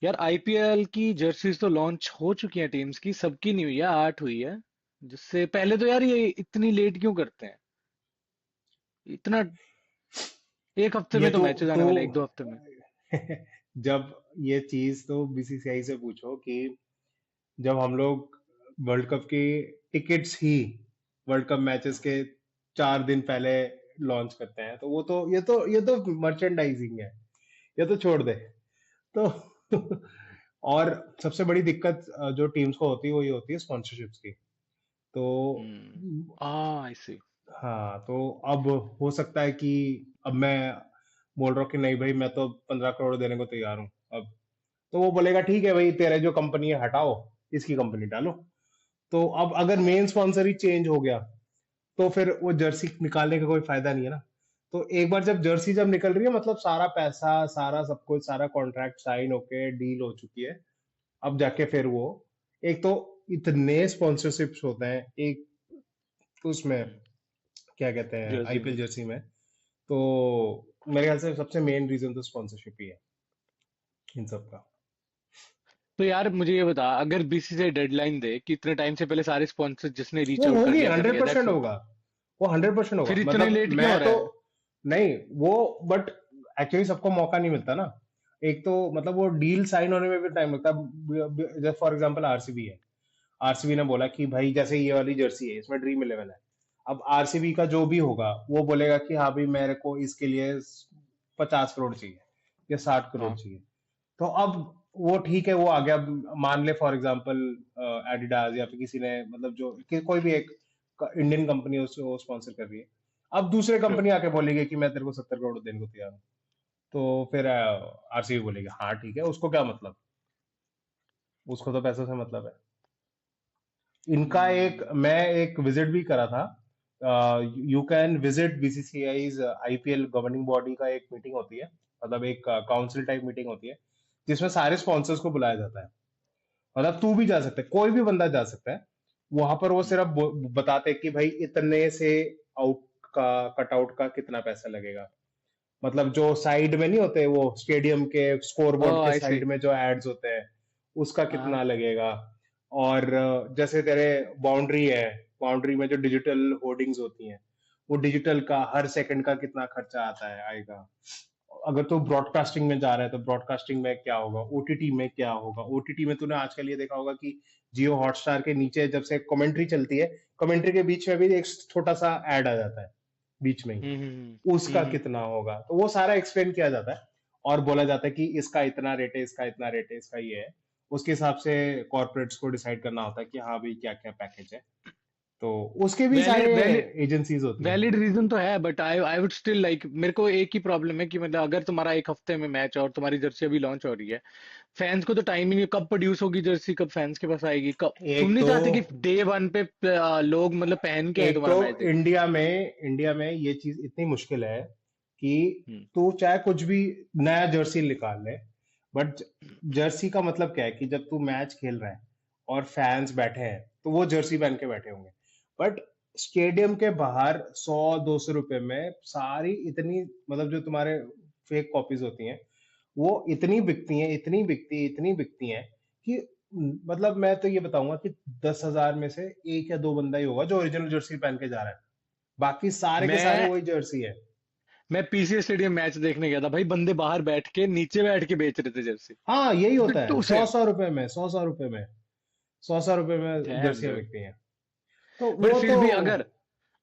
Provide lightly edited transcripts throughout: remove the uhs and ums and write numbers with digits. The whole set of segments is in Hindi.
यार आईपीएल की जर्सीज तो लॉन्च हो चुकी हैं टीम्स की, सबकी नहीं हुई है, 8 हुई है। जिससे पहले तो यार ये इतनी लेट क्यों करते हैं इतना? एक हफ्ते ये में तो मैचेस तो आने वाले हैं, 1-2 हफ्ते में। जब ये चीज तो बीसीसीआई से पूछो कि जब हम लोग वर्ल्ड कप की टिकट्स ही वर्ल्ड कप मैचेस के 4 दिन पहले लॉन्च करते हैं, तो वो तो ये तो मर्चेंडाइजिंग है। ये तो छोड़ दे। तो और सबसे बड़ी दिक्कत जो टीम्स को होती है वो ये होती है स्पॉन्सरशिप्स की। तो हम्म। आई सी। हाँ, तो अब हो सकता है कि अब मैं बोल रहा हूँ कि नहीं भाई, मैं तो 15 करोड़ देने को तैयार हूँ अब। तो वो बोलेगा ठीक है भाई, तेरे जो कंपनी है हटाओ, इसकी कंपनी डालो। तो अब अगर मेन स्पॉन्सर ही चेंज हो गया, तो फिर वो जर्सी निकालने का कोई फायदा नहीं है ना। तो एक बार जब जर्सी जब निकल रही है, मतलब सारा पैसा, सारा सब कुछ, सारा कॉन्ट्रैक्ट साइन होके डील हो चुकी है। अब जाके फिर वो, एक तो इतने स्पॉन्सरशिप्स होते हैं एक उसमें, क्या कहते हैं, जर्सी में। आईपीएल जर्सी में। तो मेरे ख्याल से सबसे मेन रीजन तो स्पॉन्सरशिप ही है इन सब का। तो यार मुझे ये बता, अगर बीसीसीआई डेडलाइन दे कि इतने टाइम से पहले सारे स्पॉन्सर जिसने रीच वो आउट होगी, कर हंड्रेड दिया, दैट्स परसेंट इट। होगा। वो 100% होगा, फिर इतने मतलब लेट क्यों मैं हो तो रहा है? नहीं वो, बट एक्चुअली सबको मौका नहीं मिलता ना। एक तो मतलब वो डील साइन होने में भी टाइम लगता है। जैसे फॉर एग्जांपल आरसीबी है। आरसीबी ने बोला कि भाई जैसे ये वाली जर्सी है, इसमें ड्रीम 11 है। अब आरसीबी का जो भी होगा वो बोलेगा कि हाँ भाई, मेरे को इसके लिए 50 करोड़ चाहिए या 60 करोड़ हाँ। चाहिए। तो अब वो ठीक है, वो आ गया। मान ले फॉर एग्जांपल एडिडास या फिर किसी ने, मतलब जो कोई भी एक इंडियन कंपनी उसको स्पॉन्सर कर रही है। अब दूसरे Sure. कंपनी आके बोलेगी कि मैं तेरे को 70 करोड़ देने को तैयार हूँ। तो फिर आरसीबी बोलेगी हाँ ठीक है, उसको क्या मतलब, उसको तो पैसों से मतलब है। इनका एक, हम्म। मैं एक विजिट भी करा था। You can visit BCCI's IPL governing body का एक मीटिंग होती है, मतलब एक काउंसिल टाइप मीटिंग होती है, जिसमें सारे स्पॉन्सर्स को बुलाया जाता है। मतलब तू भी जा सकता है, कोई भी बंदा जा सकता है। वहां पर वो सिर्फ बताते हैं कि भाई इतने से आउट का, कटआउट का कितना पैसा लगेगा। मतलब जो साइड में नहीं होते वो स्टेडियम के स्कोरबोर्ड ओह के आई सी। साइड में जो एड्स होते हैं, उसका हाँ। कितना लगेगा। और जैसे तेरे बाउंड्री है, बाउंड्री में जो डिजिटल होर्डिंग्स होती हैं, वो डिजिटल का हर सेकंड का कितना खर्चा आता है, आएगा। अगर तू ब्रॉडकास्टिंग में जा रहा है तो ब्रॉडकास्टिंग में क्या होगा, ओटीटी में क्या होगा। ओटीटी में तूने आजकल ये देखा होगा कि जियो हॉटस्टार के नीचे जब से कमेंट्री चलती है, कमेंट्री के बीच में भी एक छोटा सा एड आ जाता है बीच में ही। उसका हम्म। कितना होगा, तो वो सारा एक्सप्लेन किया जाता है। और बोला जाता है कि इसका इतना रेट है, इसका इतना रेट है, इसका ये है। उसके हिसाब से कॉर्पोरेट्स को डिसाइड करना होता है कि हाँ भाई क्या क्या पैकेज है। तो उसके भी सारे वैलिड वैलिड एजेंसीज होती हैं। वैलिड रीजन तो है, but I I would still like, मेरे को एक ही प्रॉब्लम है कि मतलब अगर तुम्हारा एक हफ्ते में मैच है और तुम्हारी जर्सी अभी लॉन्च हो रही है, फैंस को तो टाइम ही नहीं, कब प्रोड्यूस होगी जर्सी, कब फैंस के पास आएगी, कब? तुम एक नहीं तो चाहते कि डे वन पे लोग मतलब पहन के आए एक तो तुम्हारा मैच देखने? इंडिया में ये चीज इतनी मुश्किल है कि हम्म। तू चाहे कुछ भी नया जर्सी निकाल ले, बट जर्सी का मतलब क्या है कि जब तू मैच खेल रहा है और फैंस बैठे हैं, तो वो जर्सी पहन के बैठे होंगे। बट स्टेडियम के बाहर 100-200 रुपए में सारी इतनी, मतलब जो तुम्हारे फेक कॉपीज होती हैं, वो इतनी बिकती हैं, इतनी बिकती हैं कि मतलब मैं तो ये बताऊंगा कि 10,000 में से एक या दो बंदा ही होगा जो ओरिजिनल जर्सी पहन के जा रहा है। बाकी सारे के सारे मैं वही जर्सी है। मैं पीसीए स्टेडियम मैच देखने गया था भाई, बंदे बाहर बैठ के नीचे बैठ के बेच रहे थे जर्सी। हाँ, यही होता है, डिट्टू सौ सेम। सौ रुपए में, सौ रुपए में डैम जर्सियां डूड। बिकती हैं। तो बट वो फिर तो भी अगर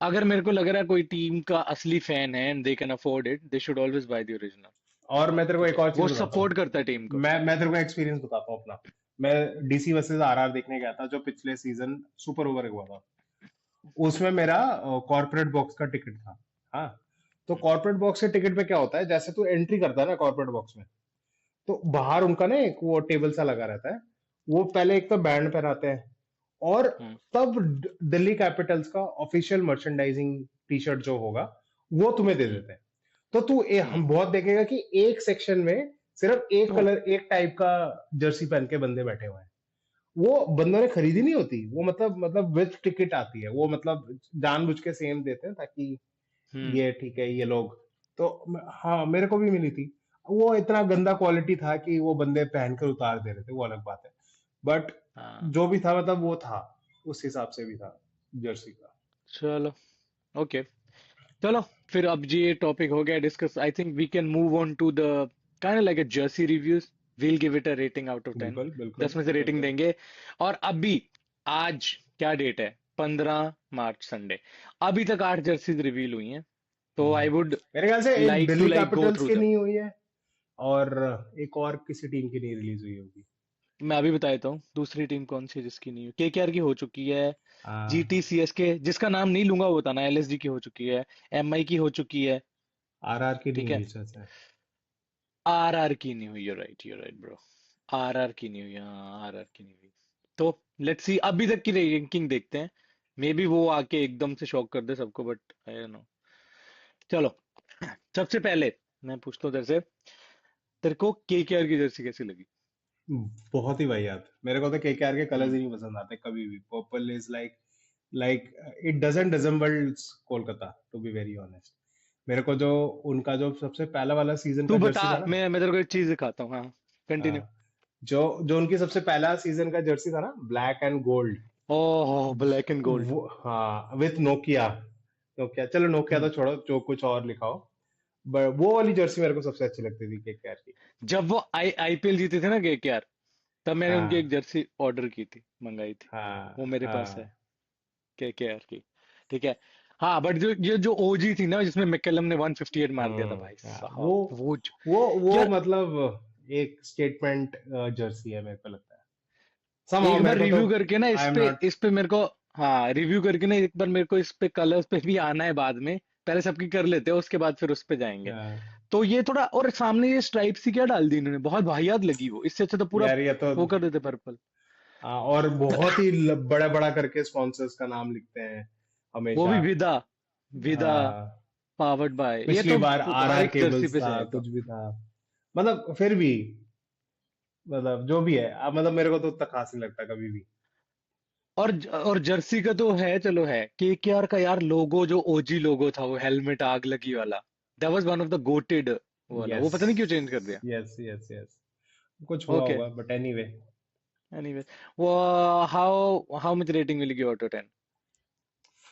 अगर मेरे को लग रहा है कोई टीम का असली फैन है and they can afford it, they should always by the original. और मैं तेरे को ठीक एक है, और चीज वो बताता हूँ। सपोर्ट करता है टीम को। मैं तेरे को एक्सपीरियंस बताता हूँ अपना। मैं डीसी वर्सेस आरआर देखने गया था, जो पिछले सीजन सुपर ओवर हुआ था। उसमें मेरा कॉर्पोरेट बॉक्स का टिकट था। हाँ, तो कॉर्पोरेट बॉक्स के टिकट पे क्या होता है, जैसे तू एंट्री करता है ना कॉर्पोरेट बॉक्स में, तो बाहर उनका ना एक वो टेबल सा लगा रहता है। वो पहले एक तो बैंड पहनाते हैं, और हम्म। तब दिल्ली कैपिटल्स का ऑफिशियल मर्चेंडाइजिंग टी शर्ट जो होगा, वो तुम्हें दे हम्म। देते हैं। तो तू हम्म। हम बहुत देखेगा कि एक सेक्शन में सिर्फ एक तो कलर, एक टाइप का जर्सी पहन के बंदे बैठे हुए हैं। वो बंदों ने खरीदी नहीं होती, वो मतलब विथ टिकट आती है वो, मतलब जानबूझ के सेम देते हैं ताकि हम्म। ये ठीक है ये लोग। तो हाँ, मेरे को भी मिली थी। वो इतना गंदा क्वालिटी था कि वो बंदे पहनकर उतार दे रहे थे, वो अलग बात है। बट हाँ। जो भी था मतलब वो था, उस हिसाब से भी था जर्सी का। चलो, ओके, चलो, फिर अब ये टॉपिक हो गया discuss. I think we can move on to the kind of like a jersey reviews. We'll give it a rating out of 10। बिल्कुल, बिल्कुल, 10 में से रेटिंग बिल्कुल। देंगे। और अभी, आज क्या डेट है? 15 मार्च, संडे। अभी तक 8 जर्सीज रिवील हुई हैं। तो आई वुड मेरे ख्याल से एक like to Delhi like go capitals through की दैम। नहीं हुई है, और एक और किसी टीम की नहीं रिलीज हुई होगी। मैं अभी बता देता हूँ दूसरी टीम कौन सी है जिसकी नहीं हुई। केकेआर की हो चुकी है। आ, जीटी सीएसके, जिसका नाम नहीं लूंगा वो बताना। एलएसडी की हो चुकी है। एमआई की हो चुकी है। आरआर की नहीं ठीक है। हुई सच है। आरआर की नहीं हुई। You're right bro. आरआर की नहीं हुई, हाँ, आरआर की नहीं हुई। तो लेट्स सी, अभी तक की रैंकिंग देखते हैं। मे बी वो आके एकदम से शॉक कर दे सबको, बट आई डोंट नो। चलो, सबसे पहले मैं पूछता हूँ तेरे से, तेरे को केकेआर की जर्सी कैसी लगी? बहुत ही वाहियात। मेरे को तो केकेआर के कलर्स हम्म। ही नहीं पसंद आते कभी भी। Purple is like, like it doesn't resemble Kolkata, to be very honest. मेरे को जो उनका जो सबसे पहला वाला सीजन तू का बता, जर्सी था ना, मैं तेरे को एक चीज दिखाता हूँ, हाँ। कंटिन्यू। हाँ, जो जो उनकी सबसे पहला सीजन का जर्सी था ना, black and gold, oh, black and gold. वो हाँ, विथ नोकिया। नोकिया, चलो नोकिया तो हम्म। छोड़ो, जो कुछ और लिखाओ। बट वो वाली जर्सी मेरे को सबसे अच्छी लगती थी केकेआर की। जब वो आईपीएल जीते थे ना केकेआर, तब मैंने उनकी एक हाँ, जर्सी ऑर्डर की थी, मंगाई थी। वो हाँ, मेरे पास है, हाँ, केकेआर की। ठीक है। हाँ, बट जो ये जो ओजी थी ना, जिसमें मैकलम ने 158 मार दिया था, भाई हाँ, साहब, वो यार, मतलब एक स्टेटमेंट जर्सी है मेरे को लगता है। समहाउ एक बार मेरे को तो, रिव्यू करके ना आई इस एम पे नॉट। इस पे मेरे को, हाँ, रिव्यू करके ना एक बार मेरे को इस पे कलर्स पे भी आना है बाद में। पहले सबकी कर लेते हैं, उसके बाद फिर उस पे जाएंगे। तो ये थोड़ा, और सामने ये स्ट्राइप सी क्या डाल दी इन्होंने, बहुत वाहियात लगी वो। इससे अच्छा तो पूरा यार ये तो, वो कर देते पर्पल। और बहुत ही बड़ा बड़ा करके स्पॉन्सर्स का नाम लिखते हैं वो भी हमेशा। विदा, विदा हाँ, पावर्ड बाय, ये पिछली तो बार हर आरआर एक जर्सी केबल्स पे था, जाएगा। कुछ भी था। मतलब फिर भी, मतलब जो भी है, मतलब मेरे को तो उतना खास नहीं लगता कभी भी। और जर्सी का तो है, चलो है। केकेआर का यार लोगो, जो ओजी लोगो था, वो हेलमेट आग लगी वाला, that was one of the GOATed वाला। वो यस, पता नहीं क्यों चेंज कर दिया। Yes, yes, yes. कुछ हुआ ओके, होगा, बट एनीवे। एनीवे, वो, how much rating will you give out of 10?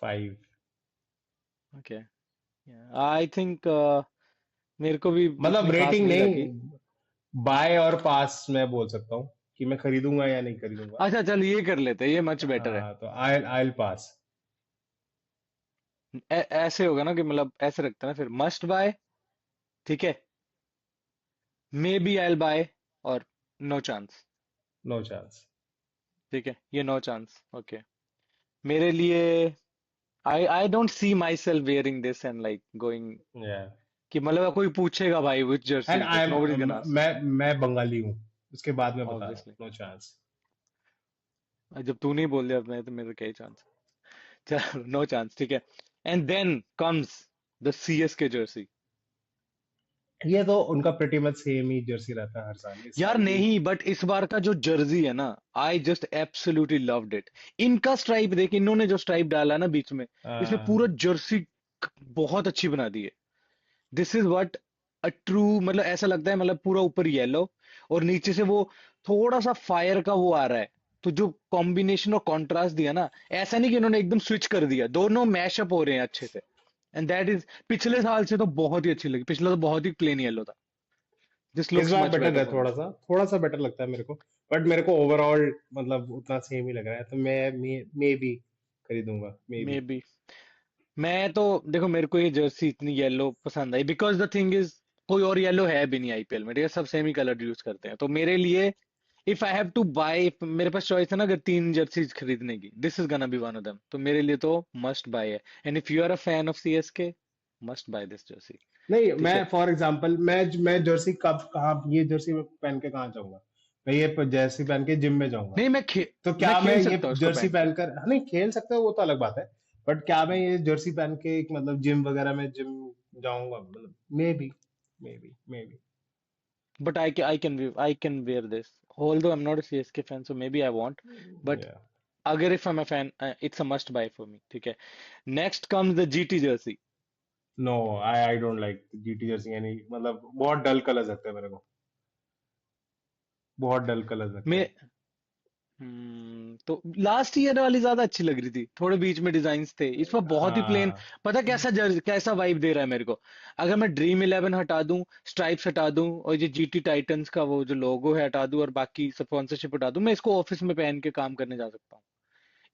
5। Okay, I think मेरे को भी मतलब इतनी खास रेटिंग नहीं नहीं, लगी। बाय और पास मैं बोल सकता हूँ कि मैं खरीदूंगा या नहीं खरीदूंगा। अच्छा, चल, ये कर लेते हैं, ये मच बेटर है। हाँ, तो आई पास। ऐसे होगा ना कि मतलब ऐसे रखते हैं ना, फिर मस्ट बाय, ठीक है, मे बी आई बाय, और नो चांस। No chance. ठीक है, ये नो चांस, ओके। मेरे लिए, I don't see myself wearing this and like going, या, कि मतलब कोई पूछेगा भाई which jersey and is I this, um, nobody can ask. मैं बंगाली हूँ, उसके बाद मैं बता रहा हूँ, ऑब्वियसली, नो चांस। जब तू नहीं बोल दिया मैं तो, मेरे क्या ही चांस। चलो, नो चांस, ठीक है। And then comes the CSK jersey. ये तो उनका प्रेटी मच सेम ही जर्सी रहता है हर साल, इस यार साल भी। नहीं, बट इस बार का जो जर्सी है ना, I just absolutely loved it. इनका स्ट्राइप देख, इन्होंने जो स्ट्राइप डाला ना बीच में, इसने पूरा जर्सी बहुत अच्छी बना दी है। This is what a true, मतलब ऐसा लगता है, मतलब पूरा ऊपर येलो, और नीचे से वो थोड़ा सा फायर का वो आ रहा है। तो जो कॉम्बिनेशन और कॉन्ट्रास्ट दिया ना, ऐसा नहीं कि इन्होंने एकदम स्विच कर दिया, दोनों मैशअप हो रहे हैं अच्छे से। एंड दैट इज, पिछले साल से तो बहुत ही अच्छी लगी, पिछला तो बहुत ही प्लेन येलो था। दिस इस लुक्स बार मच बेटर बेटर है, फॉर मी। थोड़ा सा बेटर लगता है मेरे को। बट मेरे को ओवरऑल मतलब उतना सेम ही लग रहा है, तो मैं भी खरीदूंगा, मे मे बी। बी। मैं तो, देखो, मेरे को ये जर्सी इतनी येलो पसंद आई बिकॉज द थिंग इज, कोई और येलो है भी नहीं आईपीएल में, ठीक है, सब सेम ही कलर यूज करते हैं। तो मेरे लिए, if I have to buy, मेरे पास चॉइस है ना, अगर 3 जर्सीज खरीदने की, this is gonna be one of them. तो मेरे लिए तो मस्ट बाय है। And if you are a fan of CSK, must buy this jersey. नहीं, ठीक मैं है। फॉर एग्जांपल, मैं जर्सी कब कहाँ, ये जर्सी में पहन के कहाँ जाऊंगा? मैं ये जर्सी पहन के जिम में जाऊंगा। नहीं, तो मैं क्या मैं खेल ये सकता हूँ इसको जर्सी पहन के। पहनकर, हाँ, नहीं खेल सकते हो वो तो अलग बात है। बट क्या मैं ये जर्सी पहन के एक मतलब जिम वगैरह में जिम जाऊंगा? मतलब may be. But I can wear this, although I'm not a CSK fan, so maybe I won't, but या, अगर if I am a fan, it's a must buy for me, ठीक है। Next comes the GT jersey. No, I don't like GT jersey any, मतलब बहुत डल कलर्स लगते हैं मेरे को, बहुत डल कलर्स लगते मैं हैं। तो लास्ट ईयर वाली ज्यादा अच्छी लग रही थी, थोड़े बीच में डिजाइन्स थे, इस पर बहुत ही प्लेन। हाँ। पता कैसा वाइब दे रहा है मेरे को? अगर मैं ड्रीम इलेवन हटा दूं, स्ट्राइप्स हटा दूं, और ये जीटी टाइटंस का वो जो लोगो है हटा दूं, और बाकी स्पॉन्सरशिप हटा दूं, मैं इसको ऑफिस में पहन के काम करने जा सकता हूँ।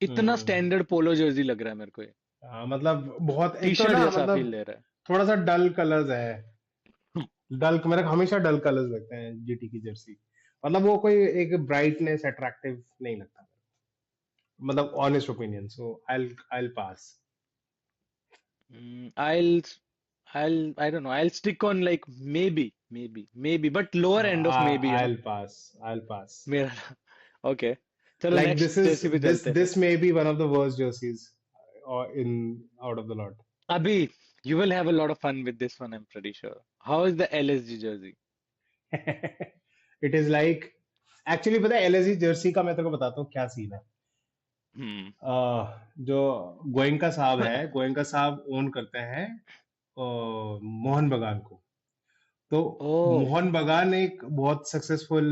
इतना हम्म। स्टैंडर्ड पोलो जर्सी लग रहा है मेरे को ये। हाँ, मतलब बहुत, टी एक तो शर्ट ना जैसा फील मतलब दे रहा थोड़ा सा डल कलर्स है, है। डल, मेरे को हमेशा डल कलर्स लगते हैं जीटी की जर्सी, मतलब वो कोई एक ब्राइटनेस अट्रैक्टिव नहीं लगता, मतलब honest opinion, so I pass. Mm, I don't know. I'll stick on like maybe, but lower end of maybe, you know. I'll pass. मेरा okay. चलो Like नेक्स्ट जर्सी पे this चलते हैं फिर। this may be one of the worst jerseys or in out of the lot. अभी you will have a lot of fun with this one, I'm pretty sure. How is the LSG jersey? It is like, actually पता है एलएसजी जर्सी का मैं तेरे को बताता हूँ क्या सीन है। Hmm. जो गोयनका साहब है, गोयनका साहब ओन करते हैं मोहन बगान को। तो Oh, मोहन बगान एक बहुत सक्सेसफुल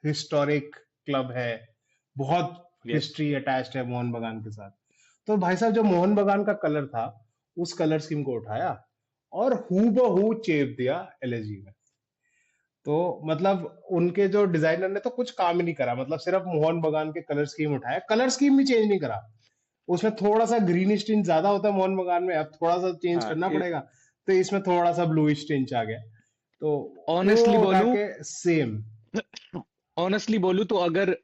हिस्टोरिक क्लब है, बहुत yes. हिस्ट्री अटैच्ड है मोहन बगान के साथ। तो भाई साहब जो मोहन बगान का कलर था, उस कलर स्कीम को उठाया और हू बहू चेप दिया एलएसजी में। तो मतलब उनके जो डिजाइनर ने तो कुछ काम ही नहीं करा, मतलब सिर्फ मोहन बगान के कलर स्कीम उठाया, कलर स्कीम भी चेंज नहीं करा। उसमें थोड़ा सा ग्रीनिश टिंच ज्यादा होता है मोहन बगान में, अब थोड़ा सा चेंज हाँ, करना पड़ेगा, तो इसमें थोड़ा सा ब्लूइश टिंच आ गया। तो वो ऑनेस्टली उठा बोलूं, के सेम। ऑनेस्टली बोलूं तो अगर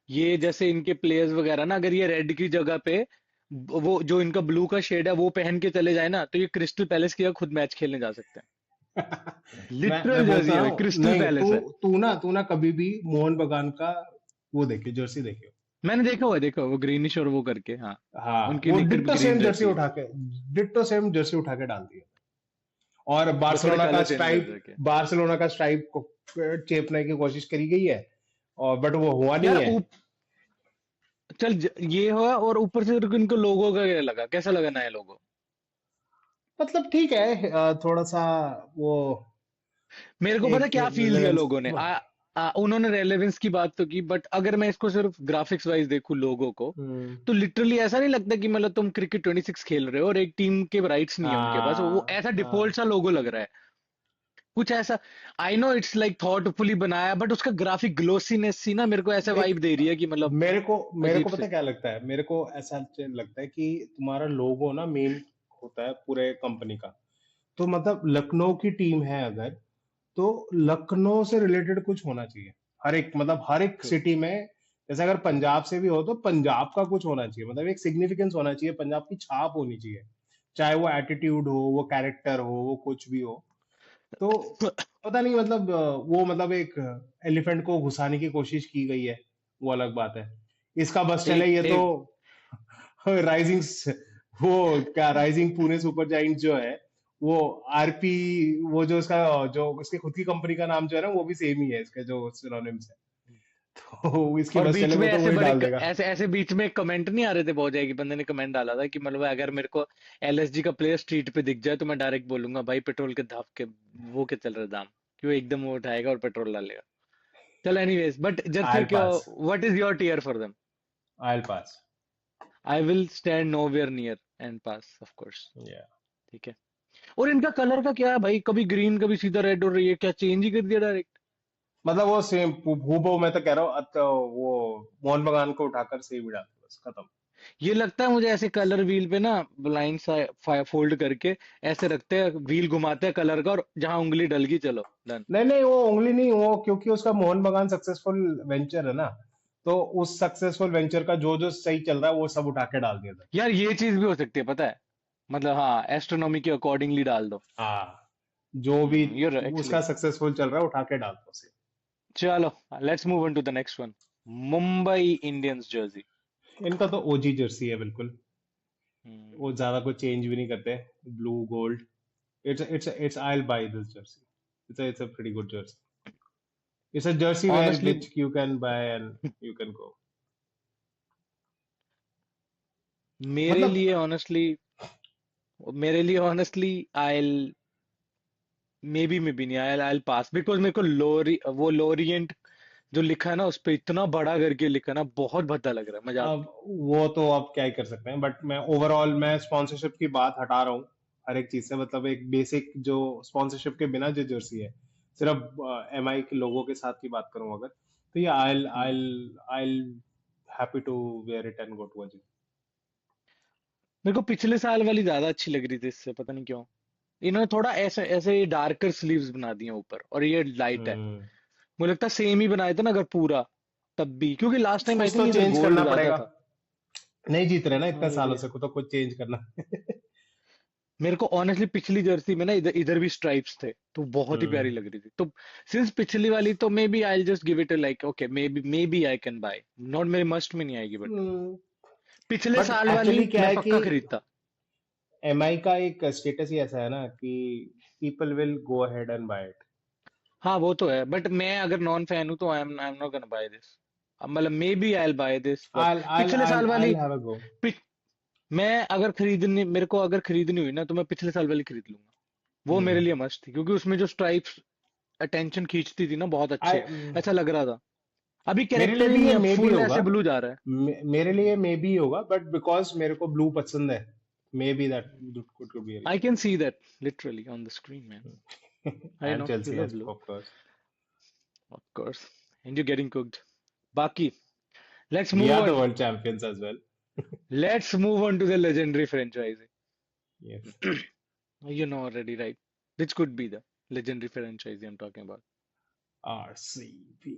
ये जैसे इनके प्लेयर्स वगैरह ना, अगर ये रेड की जगह पे वो जो इनका ब्लू का शेड है वो पहन के चले जाए ना, तो ये क्रिस्टल पैलेस की जगह खुद मैच खेलने जा सकते हैं। मैं लिटरल बोलता जर्सी है भाई, हूँ, क्रिस्टल नहीं तू पैलेस है। तू ना कभी भी मोहन बगान का वो देखियो, जर्सी देखियो। मैंने देखा हुआ वो ग्रीनिश और वो करके, हाँ। हाँ, उनकी वो निकर भी डिट्टो ग्रीन सेम जर्सी रहती है, उठा के, डिट्टो सेम जर्सी उठा के डाल दी है। और बस थोड़े कलर चेंज कर करके। बार्सिलोना का स्ट्राइप को चेपने की कोशिश करी गई है, और बट वो हुआ नहीं यार है। ये हुआ, और ऊपर से इनको लोगों का क्या लगा, कैसा लगा नया लोगो? मतलब ठीक है, थोड़ा सा वो मेरे को पता एक क्या फील दिया रिलेवेंस। लोगों ने, उन्होंने रेलेवेंस की बात तो की, बट अगर मैं इसको सिर्फ ग्राफिक्स वाइज देखूं लोगो को, हम्म। तो लिटरली ऐसा नहीं लगता कि मतलब तुम क्रिकेट 26 खेल रहे हो और एक टीम के राइट्स नहीं है उनके पास, वो हाँ ऐसा डिफॉल्ट हाँ। सा लोगो लग रहा है कुछ ऐसा। I know it's like thoughtfully बनाया, बट उसका ग्राफिक ग्लोसीनेस सी ना मेरे को ऐसा देख, वाइब दे रही है कि मतलब मेरे अजीब को पता से। क्या लगता है, मेरे को ऐसा लगता है कि तुम्हारा लोगो ना मेन होता है पूरे कंपनी का। तो मतलब लखनऊ की टीम है अगर, तो लखनऊ से रिलेटेड कुछ होना चाहिए, हर एक, मतलब हर एक True. सिटी में। जैसे अगर पंजाब से भी हो तो पंजाब का कुछ होना चाहिए, मतलब एक सिग्निफिकेंस होना चाहिए, पंजाब की छाप होनी चाहिए, चाहे वो एटीट्यूड हो, वो कैरेक्टर हो, वो कुछ भी हो। तो पता नहीं, मतलब वो मतलब एक एलिफेंट को घुसाने की कोशिश की गई है, वो अलग बात है। इसका बस चले एक ये तो एक राइजिंग, वो क्या, राइजिंग पुणे सुपर जायंट जो है, वो आरपी, वो जो उसका, जो उसकी खुद की कंपनी का नाम जो है ना, वो भी सेम ही है, इसके जो सिनोनिम्स है। तो इसकी और बस बीच चले में वो तो ऐसे वही बड़े डाल देगा। ऐसे ऐसे बीच में कमेंट नहीं आ रहे थे बहुत, कि बंदे ने कमेंट डाला था कि मतलब अगर मेरे को एलएसजी का प्लेयर स्ट्रीट पे दिख जाए तो मैं डायरेक्ट बोलूंगा भाई पेट्रोल के दाम के वो क्या चल रहा है दाम, क्यों एकदम वो उठाएगा और पेट्रोल डालेगा। चलो एनीवेज, बट जैसे आई क्या, pass, what is your tier for them? I pass. I will stand nowhere near and pass of course. या, ठीक है। और इनका कलर का क्या है भाई, कभी ग्रीन कभी सीधा रेड, और ये क्या चेंज ही कर दिया डायरेक्ट? मतलब वो सेम हूबहू, मैं तो कह रहा हूँ, वो मोहन बगान को उठाकर सेम ही डाल दो, बस खत्म। ये लगता है मुझे ऐसे कलर व्हील पे ना, लाइन सा फोल्ड करके ऐसे रखते हैं, व्हील घुमाते हैं कलर का, और जहां उंगली डल गई चलो डन। नहीं नहीं, वो उंगली नहीं, वो क्योंकि उसका मोहन बगान सक्सेसफुल वेंचर है ना, तो उस सक्सेसफुल वेंचर का जो जो सही चल रहा है वो सब उठा के डाल दिया था। यार ये चीज भी हो सकती है पता है, मतलब हाँ एस्ट्रोनॉमी के अकॉर्डिंगली डाल दो। हाँ, जो भी यूर उसका एक्चुअली। सक्सेसफुल चल रहा है उठा के डाल दो उसे। चलो let's move on to the next one. Mumbai Indians jersey. इनका तो ओजी जर्सी है बिल्कुल, वो ज्यादा कुछ चेंज भी नहीं करते, blue gold. It's I will buy this jersey, it's a pretty good jersey, it's a jersey wear honestly, which you can buy and you can go. मेरे मतलब लिए ऑनेस्टली मेरे लिए ऑनेस्टली आई मे बी नहीं, आई पास, बिकॉज मेरे को लोरियंट जो लिखा है ना उस पे इतना बड़ा करके लिखा है ना, बहुत भद्दा लग रहा है, मजाक अब नहीं। वो तो आप क्या ही कर सकते हैं, बट मैं ओवरऑल मैं स्पॉन्सरशिप की बात हटा रहा हूँ हर एक चीज से। मतलब एक बेसिक जो स्पॉन्सरशिप के बिना जो जर्सी है, सिर्फ एमआई के लोगों के साथ की बात करूं अगर, तो ये hmm. I happy to wear it and go to a gym. मेरे को पिछले साल वाली ज्यादा अच्छी लग रही थी इससे, पता नहीं क्यों। इन्होंने थोड़ा ऐसे ऐसे डार्कर स्लीव्स बना दिए ऊपर, और ये लाइट है। हम्म। मुझे लगता है सेम ही बनाए थे ना अगर पूरा, तब भी, क्योंकि लास्ट टाइम आई कुछ तो थिंक इधर चेंज गोल्ड करना ज्यादा पड़ेगा, था। नहीं जीत रहे ना हाँ इतने वो भी सालों है। से, को तो कुछ चेंज करना। मेरे को ऑनेस्टली पिछली जर्सी में ना इधर इधर भी स्ट्राइप्स थे, तो बहुत ही प्यारी हम्म। लग रही थी। तो सिंस पिछली वाली, तो maybe I just give it like okay, maybe I can buy, not मेरे मस्ट में नहीं आएगी, बट पिछले बट साल वाली एक्चुअली क्या मैं है कि पक्का खरीदता। एमआई का एक स्टेटस ही ऐसा है ना कि people will go ahead and buy it. हाँ वो तो है, बट मैं अगर नॉन फैन हूँ तो I am not gonna buy this. मतलब maybe I buy this, but पिछले साल वाली, I'll have a go. पिछ, मैं अगर खरीदनी, मेरे को अगर खरीदनी हुई ना तो मैं पिछले साल वाली खरीद लूंगा। वो मेरे हम्म। लिए मस्त थी, क्योंकि उसमें जो स्ट्राइप्स अटेंशन खींचती थी ना, बहुत I अच्छे, ऐसा लग रहा था। अभी मेरे कैरेक्टर लिए ही भी नहीं ये है, मे भी फुल होगा, ऐसे ब्लू जा रहा है। मेरे लिए मे भी होगा, बट बिकॉज मेरे को ब्लू पसंद है, maybe that could be a I reason. Can see that literally on the screen man. I And know you Chelsea love has, blue, of course. Of course, and you getting cooked. बाकी let's We move are the on, world champions as well. Let's move on to the legendary franchise. Yes. You know already, right? Which could be the legendary franchise I'm talking about. RCB.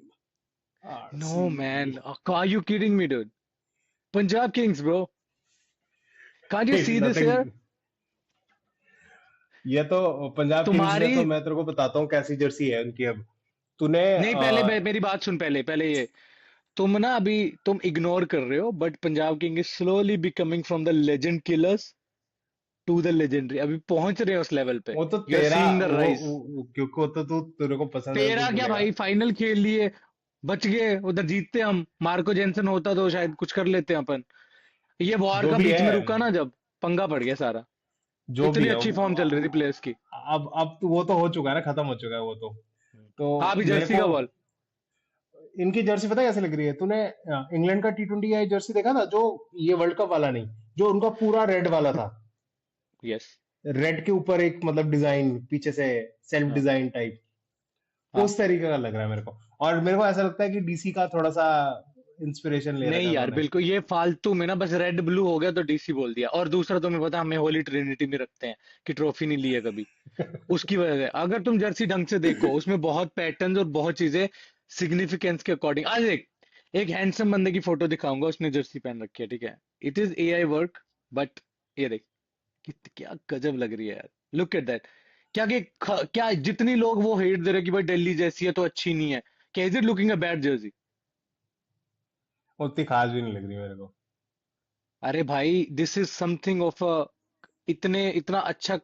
No, man. RCB. Are you kidding me, dude? Punjab Kings, bro. Can't you see this here? Nothing. ये तो पंजाब किंग्स ने, तुम्हारी, तो मैं तेरे को बताता हूँ कैसी जर्सी है उनकी अब। तूने नहीं पहले मेरी बात सुन, पहले पहले ये, तुम ना अभी, तुम इग्नोर कर रहे हो, but Punjab king is slowly becoming from the legend killers to the legendary, अभी पहुंच रहे हैं उस लेवल पे। वो तो यू आर तेरा सीइंग द राइज। क्योंकि वो तो तू तेरे को पसंद है तो तेरा तू क्या बोलेगा। भाई, फाइनल खेल लिए, बच गए, उधर जीतते हम, मार्को जेनसन होता तो शायद कुछ कर लेते हैं अपन। ये वॉर जो का भी बीच है, में रुका ना जब, पंगा पड़ गया सारा। जो भी इतनी है अच्छी फॉर्म चल रही थी प्लेयर्स की। अब तो वो तो हो चुका है ना, खत्म हो चुका है वो तो हाँ अभी मेरे जर्सी को का बॉल। इनकी जर्सी पता है कैसे लग रही है तूने? इंग्लैंड का T20 आई जर्सी देखा था जो, ये वर्ल्ड कप वाला नहीं, जो उनका पूरा रेड वाला था, यस। रेड के ऊपर एक मतलब डिजाइन पीछे से, सेल्फ हाँ डिजाइन टाइप, हाँ। उस तरीके का लग रहा है मेरे को। और मेरे को ऐसा लगता है कि डीसी का थोड़ा सा इंस्पिरेशन ले रखा नहीं है यार, उन्होंने। बिल्कुल ये फालतू में ना, बस रेड ब्लू हो गया तो डीसी बोल दिया, और दूसरा तुम्हें पता हमें होली ट्रिनिटी में रखते हैं कि ट्रॉफी नहीं ली है कभी, उसकी वजह से। अगर तुम जर्सी ढंग से देखो, उसमें बहुत पैटर्न्स और बहुत चीजें सिग्निफिकेंस के अकॉर्डिंग। आज एक हैंडसम बंदे की फोटो दिखाऊंगा, उसने जर्सी पहन रखी है, ठीक है? It is AI work, but ये देख, क्या गजब लग रही है यार। Look at that. क्या जितनी लोग वो हेट दे रहे हैं कि भाई दिल्ली जैसी है तो अच्छी नहीं है, क्या is it looking a bad Jersey? उतनी खास भी नहीं लग रही मेरे को। अरे भाई, this is something of a, इतने इतना अच्छा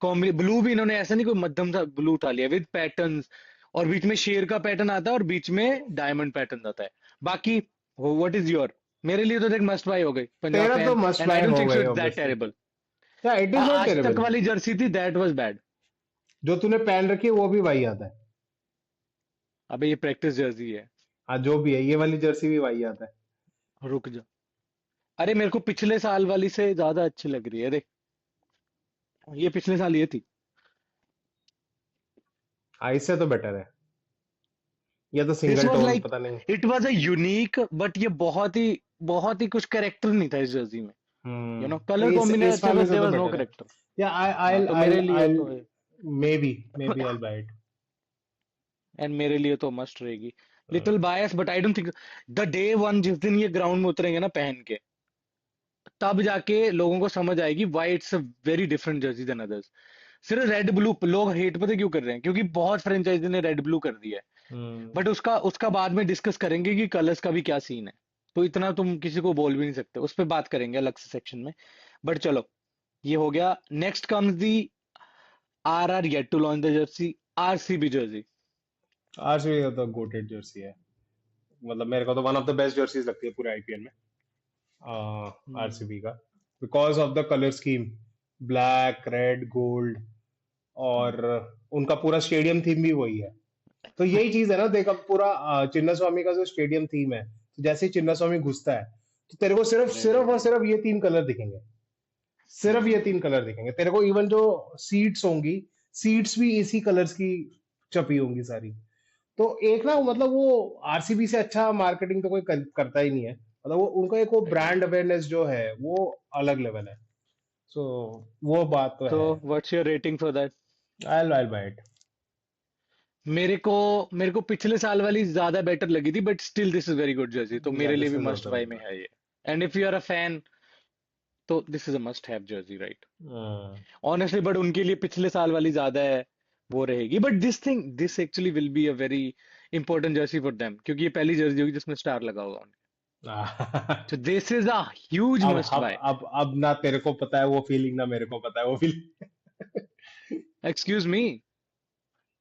कॉम्बी। ब्लू भी इन्होंने ऐसा नहीं कोई मध्यम सा ब्लू उठा लिया, विद पैटर्न्स, और बीच में शेर का पैटर्न आता है और बीच में डायमंड पैटर्न आता है। बाकी व्हाट इज योर, मेरे लिए तो देख मस्ट बाय हो गई पंजाब तेरा तो fan, must and I buy don't हो थिंक सो गई इट्स दैट ऑब्वियसली। टेरेबल। क्या, इट इज नॉट आज तक टेरेबल। वाली जर्सी थी, दैट वाज बैड। जो तूने पहन रखी है वो भी वही आता है। अबे ये प्रैक्टिस जर्सी है। हाँ जो भी है, ये वाली जर्सी भी वही आता है। रुक जा। अरे मेरे को पिछले साल वाली से ज्यादा अच्छी लग रही है, देख, ये पिछले साल ये थी। हाँ इससे तो बेटर है, ये तो this single was tone like, पता नहीं। It was a unique, but ये बहुत ही कुछ करेक्टर नहीं था इस जर्सी में। कलर इस कॉम्बिनेशन वाले में से देयर तो वाज नो बेटर है। करेक्टर। या हाँ तो मेरे लिए I'll तो है। maybe I'll buy it. And मेरे लिए तो मस्ट रहेगी। Uh, little bias, but I don't think, the day one जिस दिन ये ग्राउंड में उतरेंगे ना पहन के, तब जाके लोगों को समझ आएगी why it's a very different Jersey than others. सिर्फ रेड ब्लू लोग हेट पता क्यों कर रहे हैं? क्योंकि बहुत फ्रेंचाइजी ने रेड ब्लू कर दिया है। hmm. बट उसका उसका बाद में डिस्कस करेंगे कि कलर्स का भी क्या सीन है। तो इतना तुम किसी को बोल भी नहीं सकते, उस पर बात करेंगे अलग से सेक्शन में। बट चलो, ये हो गया। Next comes they are yet to launch the jersey, RCB jersey. RCB का तो गोटेड जर्सी है, मतलब मेरे को तो one of the best jerseys लगती है पूरे आईपीएल में, आरसीबी का, because of the colour scheme. Black red gold, और उनका पूरा स्टेडियम थीम भी वही है। तो यही चीज है ना, देख अब पूरा चिन्ना स्वामी का जो स्टेडियम थीम है, तो जैसे ही चिन्ना स्वामी घुसता है तो तेरे को सिर्फ हम्म सिर्फ और सिर्फ ये तीन कलर दिखेंगे। सिर्फ ये तीन कलर दिखेंगे तेरे को। इवन जो सीट्स होंगी, सीट्स भी इसी कलर्स की छपी होंगी सारी। तो एक ना मतलब वो आरसीबी से अच्छा मार्केटिंग तो कोई करता ही नहीं है। मतलब वो उनका एक वो एग्री। ब्रांड अवेयरनेस जो है वो अलग लेवल है। सो वो बात तो तो है। What's your rating for that? I buy it. मेरे को मेरे को पिछले साल वाली ज्यादा बेटर लगी थी, but still this is very good jersey, तो या मेरे लिए दिस भी is must also buy very में गुड। है ये। And if you are a fan, तो this is a must have jersey, right? Honestly, but उनके लिए पिछले साल वाली ज्यादा है, वो रहेगी। But this actually will be a very important jersey for them, क्योंकि ये पहली जर्सी होगी जिसमें स्टार लगा होगा उनके। तो दिस इज अ ह्यूज अब मस्ट अब बाय। अब अब ना तेरे को पता है वो फीलिंग, ना मेरे को पता है वो फीलिंग। एक्सक्यूज मी,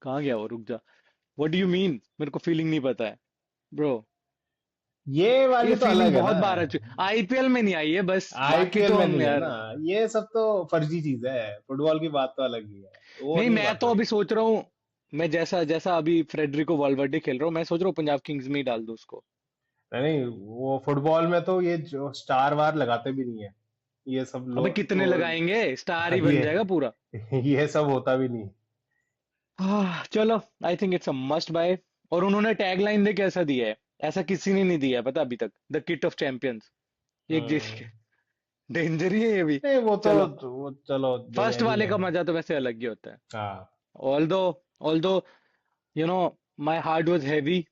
कहाँ गया वो? रुक जा। व्हाट डू यू मीन मेरे को फीलिंग नहीं पता है? ब्रो, ये ये वाली तो फीलिंग अलग है बहुत ना। बार आ चुकी, आईपीएल में नहीं आई है बस, बाकी आईपीएल तो में हम नहीं है ना। यार। ये सब तो फर्जी चीज है। फुटबॉल की बात तो अलग ही है, वो नहीं, नहीं मैं बात तो हो अभी रही। सोच रहा हूँ, मैं जैसा जैसा अभी फ्रेडरिको वालवर्डे खेल रहा हूँ, मैं सोच रहा हूँ पंजाब किंग्स में ही डाल दूं उसको। नहीं नहीं, वो फुटबॉल में तो ये जो स्टार वार लगाते भी नहीं है। ये सब अबे लोग कितने तो लगाएंगे, स्टार ही बन ये जाएगा पूरा। ये सब होता भी नहीं। चलो, I think it's a must buy. और उन्होंने टैगलाइन दे कैसा दिया है, ऐसा किसी ने नहीं दिया है पता अभी तक, द किट ऑफ चैंपियंस। एक हम्म। जैसे डेंजर ही है ये भी। नहीं चलो, वो चलो जो फर्स्ट है ही वाले है। का मजा तो वैसे अलग ही होता है। हाँ। Although although you know my heart was heavy,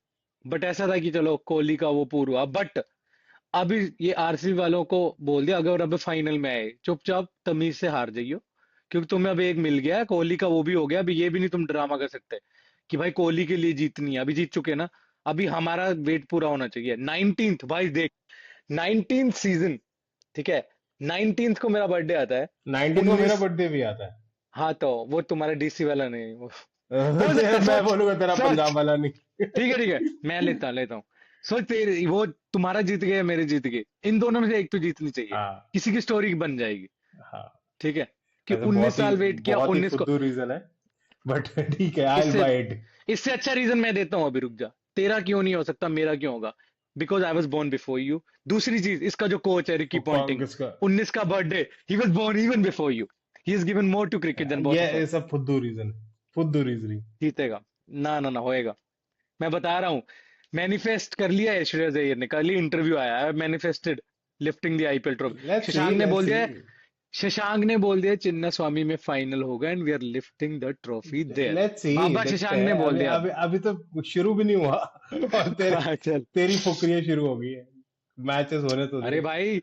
but ऐसा था कि चलो कोहली का वो पूरा हुआ, बट अभी ये आरसीबी वालों को बोल दिया, अगर अब फाइनल में आए चुपचाप तमीज से हार जाइयो, क्योंकि तुम्हें अब एक मिल गया है, कोहली का वो भी हो गया, अभी ये भी नहीं तुम ड्रामा कर सकते कि भाई कोहली के लिए जीतनी है, अभी जीत चुके हैं ना। अभी हमारा वेट पूरा होना चाहिए 19th, भाई देख, 19th सीजन, ठीक है? 19th को मेरा बर्थडे आता है। 19 को मेरा 19, बर्थडे भी आता है। हाँ तो वो तुम्हारा डीसी वाला नहीं, वो बोल सकते तेरा हैं, मैं सोच बोलूंगा तेरा सोच। पंजाब वाला नहीं। ठीक है, मैं लेता हूँ। सोच, तेरे वो तुम्हारा जीत गया, मेरे जीत गए, इन दोनों में से एक तो जीतनी चाहिए, हाँ। किसी की स्टोरी बन जाएगी। हाँ। ठीक है, कि वैसे 19 साल वेट किया, बहुत ही 19 को। फुद्दू रीजन है, बट ठीक है, आई इससे बाय इट। इससे अच्छा रीजन मैं देता हूँ, अभी रुक जा। तेरा क्यों नहीं हो सकता, मेरा क्यों होगा? Because I was born before you. दूसरी चीज, इसका जो कोच है रिकी कौन पॉन्टिंग, किसका? 19 का birthday, he was born even before you. He is given more to cricket than both of ये अस। सब फुद्दू रीजन, फुद्दू रीजनिंग। जीतेगा, ना ना ना, होएगा। मैं बता रहा हूँ, मैनिफेस्ट कर लिया है श्रेयस अय्यर ने, कल ही इंटरव्यू आया है, manifested lifting the IPL trophy. Let's see, Shashank ने लेट्स बोल सी। दिया है, शशांक ने बोल दिया चिन्ना स्वामी में फाइनल होगा and we are lifting the trophy there. Let's see, बाबा देखते शशांक ने हैं। बोल अभी दिया अब। अभी अभी तो शुरू भी नहीं हुआ और हाँ, चल। तेरी फुकरियां शुरू हो गई है। मैचेस होने तो दे। अरे भाई,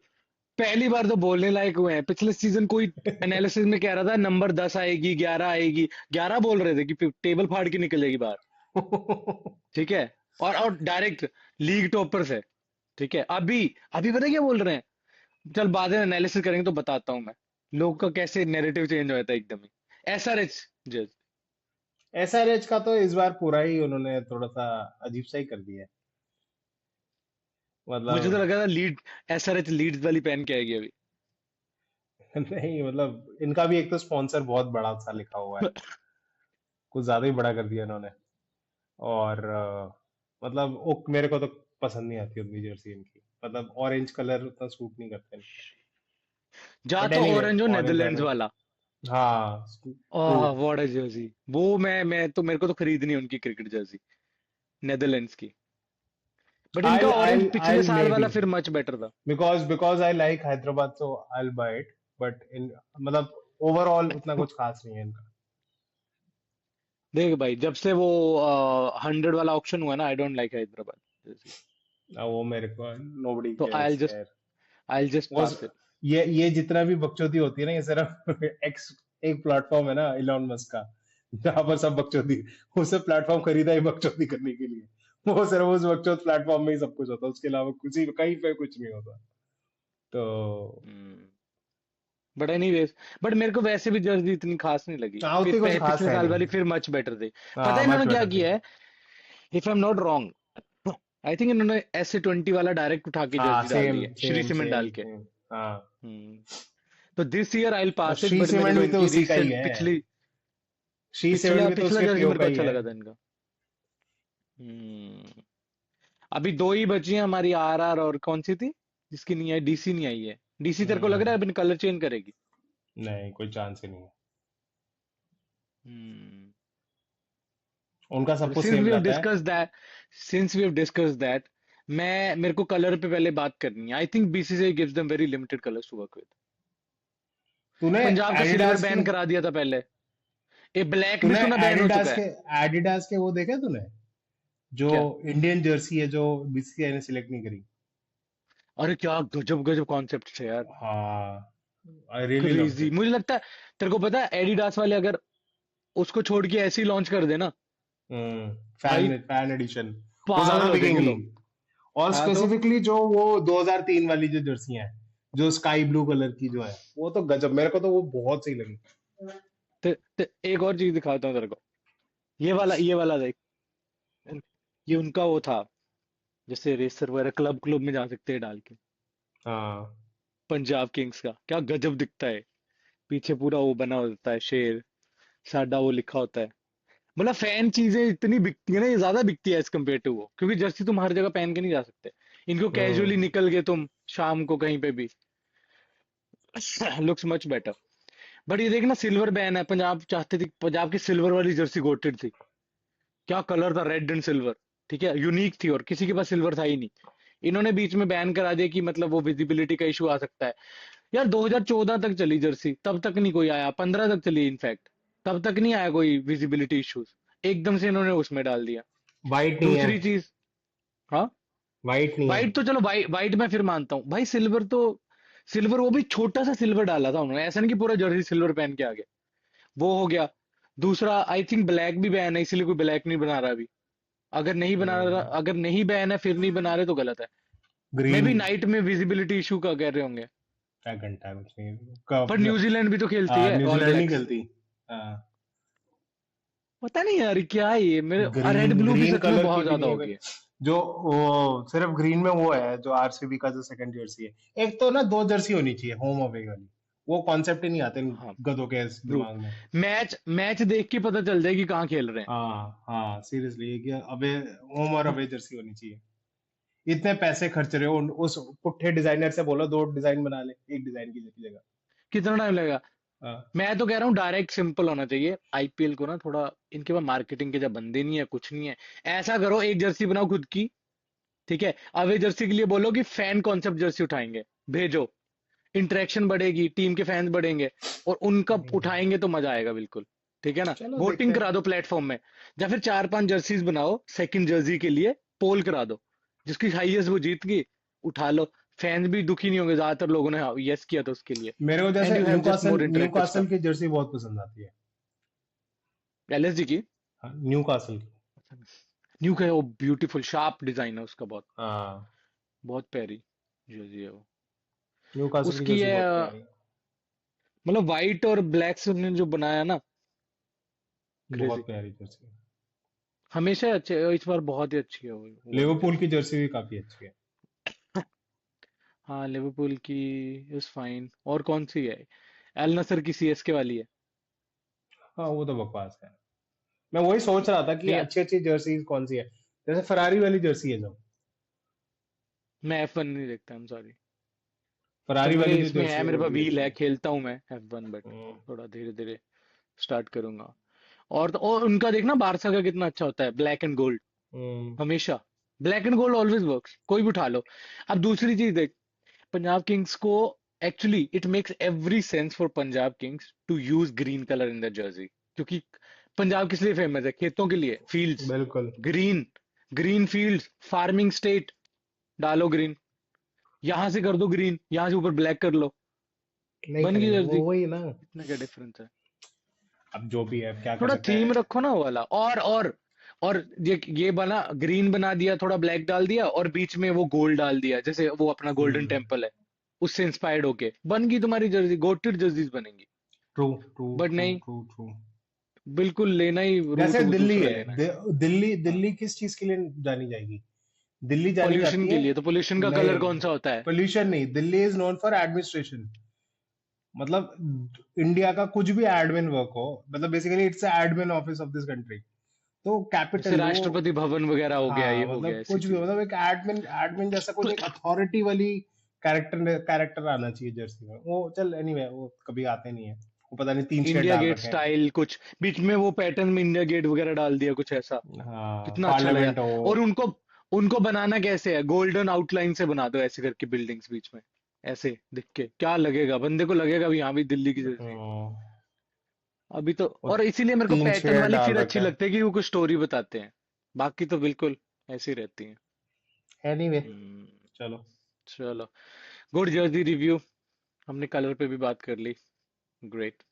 पहली बार तो बोलने लायक हुए हैं। पिछले सीजन कोई एनालिसिस में कह रहा था नंबर 10 आएगी, 11 आएगी, 11 बोल रहे थे कि टेबल फाड़ के निकलेगी बाहर। ठीक है, और डायरेक्ट लीग टॉपर से। ठीक है, अभी अभी पता है क्या बोल रहे हैं? चल बाद में एनालिसिस करेंगे तो बताता हूँ मैं, लोग का कैसे नैरेटिव चेंज हो जाता है एकदम ही। एसआरएच जज। एसआरएच का तो इस बार पूरा ही उन्होंने थोड़ा सा अजीब सा ही कर दिया है। मुझे तो मतलब लगा था लीड, एसआरएच लीड्स वाली पहन के आएगी अभी। नहीं, मतलब इनका भी एक तो स्पॉन्सर बहुत बड़ा सा लिखा हुआ है। कुछ ज्यादा ही बड़ा कर दिया इन्होंने। और मतलब वो मेरे को तो पसंद नहीं आती उतनी जर्सी इनकी। मतलब ऑरेंज कलर उतना सूट नहीं करते इनको। जा बट तो एनीवे, ऑरेंज हो, ऑरेंज नेदरलैंड्स ऑरेंज। वाला। हाँ, true. Ah what a Jersey. वो मैं तो मेरे को तो खरीदनी है उनकी क्रिकेट जर्सी, नेदरलैंड्स की। बट इनका ऑरेंज पिछले I'll साल वाला maybe, फिर मच बेटर था। because I like Hyderabad, so I'll buy it. But in मतलब ओवरऑल उतना कुछ खास नहीं है इनका। देख भाई, जब से वो 100 वाला ऑक्शन हुआ ना, आई डोंट लाइक हैदराबाद जर्सी। वो मेरे को nobody तो cares यार। आई जस्ट वो पास इट। ये जितना भी बकचोदी होती है ना, ये सिर्फ एक्स एक प्लेटफॉर्म है ना, इलॉन मस्क का, जहां पर सब बकचोदी, उसे प्लेटफॉर्म खरीदा ही बकचोदी करने के लिए। वो सिर्फ उस बकचोद प्लेटफॉर्म में ही सब कुछ होता है, उसके अलावा कुछ ही कहीं पे कुछ नहीं होता। तो बट एनीवेज, बट मेरे को वैसे भी जर्सी इतनी खास नहीं लगी, हाँ, फिर उतनी कुछ खास पिछले है साल नहीं। वाली फिर मच बेटर थी। पता हाँ, है मच इन्होंने क्या बेटर थी। किया है? If I am not wrong, I think इन्होंने ऐसे 20 वाला डायरेक्ट उठा के हाँ, जर्सी डाल दी सेम है, श्री सेम सीमेंट सेम डाल के। सेम। हाँ। हम्म तो दिस ईयर आई विल और पास इट, श्री बट मेरे सीमेंट को भी तो इनकी उसी का ही रीसेंट है। पिछली श्री सीमेंट पिछला भी तो पिछला उसके जर्सी पीओ मेरे का को ही अच्छा है। लगा था इनका। अभी दो ही बची हैं हमारी, आरआर और कौन सी थी जिसकी नहीं आई, डीसी नहीं आई है। डीसी तेरे को लग रहा हम्म, है अपनी कलर चेंज करेगी? नहीं कोई चांस ही नहीं है। हम्म। उनका सब चलो, कुछ सिंस सेम वी हैव रहता है। डिस्कस दैट, मैं मेरे को कलर पे पहले बात करनी है। I think BCCI gives them very limited colours to work with. तूने पंजाब का सिल्वर एडिडास बैन के करा दिया था पहले। ये ब्लैक भी तूने सुना बैन हो चुका एडिडास के है। एडिडास के वो देखे तूने, जो क्या? इंडियन जर्सी है जो बीसीसीआई ने सिलेक्ट नहीं करी। अरे क्या गजब गजब कॉन्सेप्ट थे यार। हाँ, I really loved crazy, it. मुझे लगता है तेरे को पता है एडिडास वाले अगर उसको छोड़ के ऐसे ही लॉन्च कर देना, भाई फैन फैन एडिशन, वो ज्यादा पागल हो जाएंगे बिकेंगी। लोग। और हाँ तो स्पेसिफिकली जो वो 2003 वाली जो जर्सी है, जो स्काई ब्लू कलर की जो है, वो तो गजब, मेरे को तो वो बहुत सही लगी। एक और चीज दिखाता हूँ तेरे को। ये वाला देख। ये उनका वो था, जैसे रेसर वगैरह क्लब क्लब में जा सकते हैं डाल के। हाँ, पंजाब किंग्स का क्या गजब दिखता है। पीछे पूरा वो बना होता है शेर, साडा वो लिखा होता है। मतलब फैन चीजें इतनी बिकती है ना, ये ज्यादा बिकती है एज कम्पेयर टू वो, क्योंकि जर्सी तुम हर जगह पहन के नहीं जा सकते। इनको कैजुअली हम्म, निकल गए तुम शाम को कहीं पे भी, लुक्स मच बेटर। बट ये देखना सिल्वर बैन है, पंजाब चाहते थे, पंजाब की सिल्वर वाली जर्सी गोटेड थी। क्या कलर था, रेड एंड सिल्वर। ठीक है, यूनिक थी और किसी के पास सिल्वर था ही नहीं। इन्होंने बीच में बैन करा दिया कि मतलब वो विजिबिलिटी का इशू आ सकता है। यार 2014 तक चली जर्सी, तब तक नहीं कोई आया, 15 तक चली इनफैक्ट, तब तक नहीं आया कोई विजिबिलिटी इश्यूज। एकदम से इन्होंने उसमें डाल दिया। वाइट नहीं है, दूसरी चीज, हाँ, वाइट नहीं है। वाइट तो चलो, वाइट वाइट मैं फिर मानता हूँ भाई। सिल्वर तो, सिल्वर वो भी छोटा सा सिल्वर डाला था उन्होंने, ऐसा नहीं कि पूरा जर्सी सिल्वर पहन के आ गए। वो हो गया। दूसरा आई थिंक ब्लैक भी बैन है, इसीलिए कोई ब्लैक नहीं बना रहा अभी। अगर नहीं बना रहा, अगर नहीं बैन है फिर नहीं बना रहे तो गलत है। मे ग्रीन, भी नाइट में विजिबिलिटी इशू का कह रहे होंगे। क्या घंटा है कुछ नहीं पर कब। न्यूजीलैंड भी तो खेलती है ऑल न्यूजीलैंड नहीं ब्लैक्स। खेलती। हाँ, पता नहीं यार क्या है ये, मेरे रेड ग्रीन ब्लू भी ग्रीन सच में कलर की बहुत भी ज्यादा नहीं है होगी। जो वो सिर्फ ग्रीन में वो है जो आरसीबी का जो सेकंड जर्सी है। एक तो ना दो जर्सी होनी चाहिए होम अवे वाली, वो कॉन्सेप्ट ही नहीं आते इन हाँ, गधों के इस ट्रू। दिमाग में। मैच मैच देख के पता चल जाए कि कहाँ खेल रहे हैं। हाँ हाँ, सीरियसली कि अबे होम और अवे जर्सी होनी चाहिए। इतने पैसे खर्च रहे हो उस पुट्ठे डिजाइनर से बोलो दो डिजाइन बना ले एक डिजाइन की जगह। कितना टाइम लगेगा? हाँ, मैं तो कह रहा हूँ डायरेक्ट सिंपल होना चाहिए आईपीएल को ना थोड़ा। इनके पास मार्केटिंग के जब बंदे नहीं है, कुछ नहीं है। ऐसा करो, एक जर्सी बनाओ खुद की। ठीक है, अवे जर्सी के लिए बोलो कि फैन कॉन्सेप्ट जर्सी उठाएंगे, भेजो। इंटरेक्शन बढ़ेगी, टीम के फैंस बढ़ेंगे, और उनका उठाएंगे तो मजा आएगा बिल्कुल। ठीक है ना, चलो देखते वोटिंग हैं। करा दो प्लेटफॉर्म में, या फिर 4-5 जर्सीज बनाओ सेकंड जर्सी के लिए, पोल करा दो, जिसकी हाईएस्ट वो जीत गई, उठा लो। फैंस भी दुखी नहीं होंगे, ज्यादातर लोगों ने यस किया था उसके लिए। मेरे को एंड जैसे you have just Newcastle more interactive Newcastle stuff. की जर्सी बहुत पसंद आती है। एलएसजी की, हाँ, न्यूकासल की। न्यू का वो ब्यूटीफुल शार्प डिजाइन है उसका, बहुत हाँ, बहुत प्यारी जर्सी है वो। न्यूकासल की उसकी जर्सी है बहुत प्यारी है। मतलब व्हाइट और ब्लैक से उन्होंने जो बनाया ना, क्रेजी। बहुत प्यारी जर्सी है। हमेशा अच्छे, इस बार बहुत ही अच्छी है वो हुआ है लिवरपूल जर्सी। की जर्सी भी काफी अच्छी है। हाँ, लिवरपूल की इज फाइन। और कौन सी है? एल नसर की सीएसके वाली है। हाँ, वो तो बकवास है। मैं वही सोच रहा था कि नहीं, अच्छी अच्छी जर्सी कौन सी है। जैसे फरारी वाली जर्सी है जो, मैं F1 नहीं देखता, आई एम सॉरी। चल, फरारी मेरे वाली जो इसमें जर्सी है, है मेरे वो पास भी व्हील अच्छी है, है। खेलता हूँ मैं F1, बट हम्म, थोड़ा धीरे धीरे स्टार्ट करूंगा। और उनका देखना बारसा का कितना अच्छा होता है, ब्लैक एंड गोल्ड। हम्म, हमेशा black and gold always works, कोई भी उठा लो। अब दूसरी चीज देख, पंजाब किंग्स को actually it makes every sense for Punjab Kings to use green colour in the jersey. क्योंकि पंजाब किस लिए फेमस है? खेतों के लिए, फील्ड्स, बिल्कुल। Green, green fields, farming state. डालो ग्रीन, यहां से कर दो ग्रीन, यहां से ऊपर ब्लैक कर लो, नहीं बन गई करेंगे वो, जर्सी। वही ना। इतना क्या डिफरेंस है? अब जो भी है क्या कर थोड़ा सकते थीम हैं। रखो ना वो वाला। और ये बना, ग्रीन बना दिया, थोड़ा ब्लैक डाल दिया, और बीच में वो गोल्ड डाल दिया, जैसे वो अपना गोल्डन हम्म, टेम्पल है, उससे इंस्पायर्ड होके बन गई तुम्हारी जर्सी, गोटेड जर्सीज बनेंगी। ट्रू ट्रू बट ट्रू नहीं, ट्रू ट्रू। बिल्कुल लेना ही रूट जैसे वो दिल्ली दूसरा है, लेना है। दिल्ली दिल्ली किस चीज के लिए जानी जाएगी। दिल्ली जानी पॉल्यूशन जाती के है। लिए, तो पॉल्यूशन का नहीं, कलर कौन सा होता है? पोल्यूशन नहीं, Delhi is known for administration. मतलब इंडिया का कुछ भी एडमिन वर्क हो, मतलब basically it's admin office of this country, तो जैसे कैपिटल वो। राष्ट्रपति भवन वगैरह हो गया, ये हाँ हो गया, मतलब ऐसी कुछ भी, चीज। मतलब एक एडमिन एडमिन जैसा कुछ एक अथॉरिटी वाली कैरेक्टर कैरेक्टर आना चाहिए जर्सी में। वो चल एनीवे, वो कभी आते नहीं है, वो पता नहीं तीन शेड इंडिया डाल गेट रखे हैं। स्टाइल कुछ बीच में वो पैटर्न में इंडिया गेट वगैरह डाल दिया कुछ ऐसा, हाँ कितना अच्छा लगा। पार्लियामेंट हो। और उनको उनको बनाना कैसे है, गोल्डन आउटलाइन से बना दो ऐसे करके बिल्डिंग्स बीच में, ऐसे दिख के क्या लगेगा, बंदे को लगेगा भी हाँ भी दिल्ली की जैसी। अभी तो, वो और इसीलिए मेरे को तीन पैटर्न शेड वाली डाल फिर अच्छी रखा है। लगती है कि वो कुछ स्टोरी बताते हैं, बाकी तो बिल्कुल ऐसी रहती है। एनीवे, हम्म, चलो। चलो, गुड जर्सी रिव्यू, हमने कलर पे भी बात कर ली। ग्रेट।